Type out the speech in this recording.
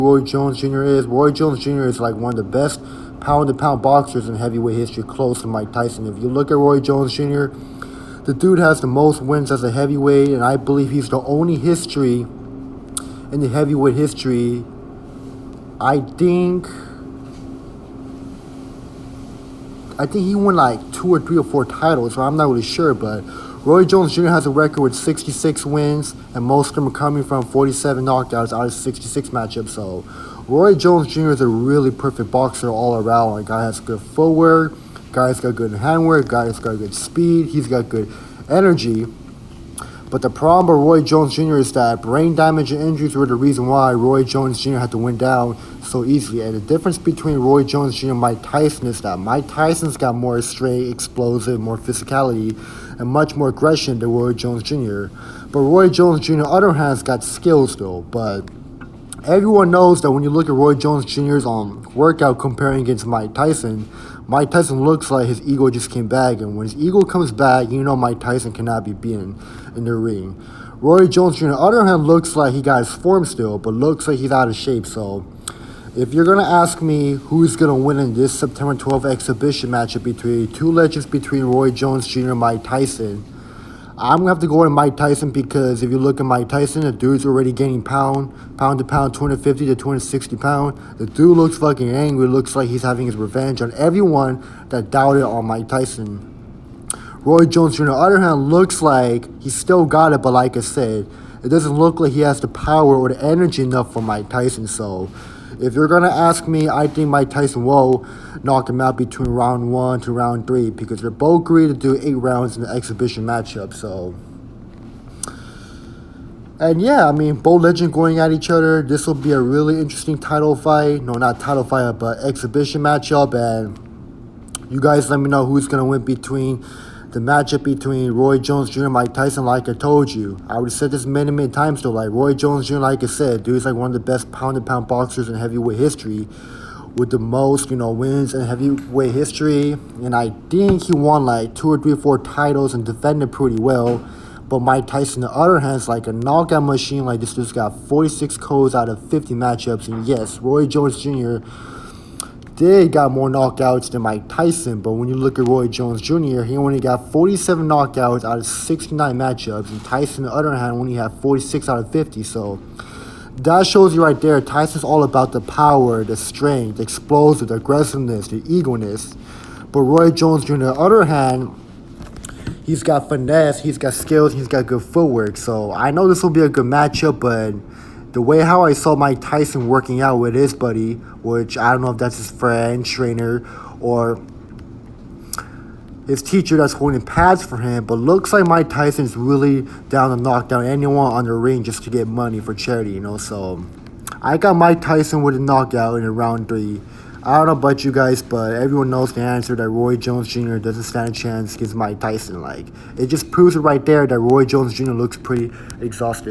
Roy Jones Jr. is. Roy Jones Jr. is like one of the best pound-to-pound boxers in heavyweight history, close to Mike Tyson. If you look at Roy Jones Jr., the dude has the most wins as a heavyweight, and I believe he's the only history in the heavyweight history. I think he won like 2 or 3 or 4 titles, so I'm not really sure, but Roy Jones Jr. has a record with 66 wins, and most of them are coming from 47 knockouts out of 66 matchups. So Roy Jones Jr. is a really perfect boxer all around. Like, guy has good footwork, guy's got good handwork, guy's got good speed, he's got good energy. But the problem with Roy Jones Jr. is that brain damage and injuries were the reason why Roy Jones Jr. had to win down so easily. And the difference between Roy Jones Jr. and Mike Tyson is that Mike Tyson's got more straight, explosive, more physicality, and much more aggression than Roy Jones Jr. But Roy Jones Jr. on the other hand has got skills though. But everyone knows that when you look at Roy Jones Jr.'s workout comparing against Mike Tyson looks like his ego just came back. And when his ego comes back, you know Mike Tyson cannot be beaten in the ring. Roy Jones Jr. on the other hand looks like he got his form still, but looks like he's out of shape. So if you're going to ask me who's going to win in this September 12th exhibition matchup between two legends, between Roy Jones Jr. and Mike Tyson, I'm going to have to go with Mike Tyson, because if you look at Mike Tyson, the dude's already gaining pound to pound, 250 to 260 pound. The dude looks fucking angry. Looks like he's having his revenge on everyone that doubted on Mike Tyson. Roy Jones Jr. on the other hand looks like he's still got it, but like I said, it doesn't look like he has the power or the energy enough for Mike Tyson. So if you're going to ask me, I think Mike Tyson will knock him out between round 1 to round 3, because they're both agreed to do 8 rounds in the exhibition matchup. So, and yeah, I mean, both legends going at each other. This will be a really interesting title fight. No, not title fight, but exhibition matchup. And you guys let me know who's going to win between the matchup between Roy Jones Jr. and Mike Tyson. Like I told you, I would have said this many times though, like Roy Jones Jr., like I said, dude's like one of the best pound-to-pound boxers in heavyweight history, with the most, wins in heavyweight history. And I think he won like 2 or 3 or 4 titles and defended pretty well. But Mike Tyson, on the other hand, is like a knockout machine. Like, this dude's got 46 KOs out of 50 matchups. And yes, Roy Jones Jr. did got more knockouts than Mike Tyson, but when you look at Roy Jones Jr., he only got 47 knockouts out of 69 matchups, and Tyson, on the other hand, only had 46 out of 50. So that shows you right there, Tyson's all about the power, the strength, the explosive, the aggressiveness, the eagerness. But Roy Jones Jr., on the other hand, he's got finesse, he's got skills, he's got good footwork. So I know this will be a good matchup, but the way how I saw Mike Tyson working out with his buddy, which I don't know if that's his friend, trainer, or his teacher that's holding pads for him, but looks like Mike Tyson is really down to knock down anyone on the ring just to get money for charity, So I got Mike Tyson with a knockout in round 3. I don't know about you guys, but everyone knows the answer, that Roy Jones Jr. doesn't stand a chance against Mike Tyson. Like, it just proves it right there that Roy Jones Jr. looks pretty exhausted.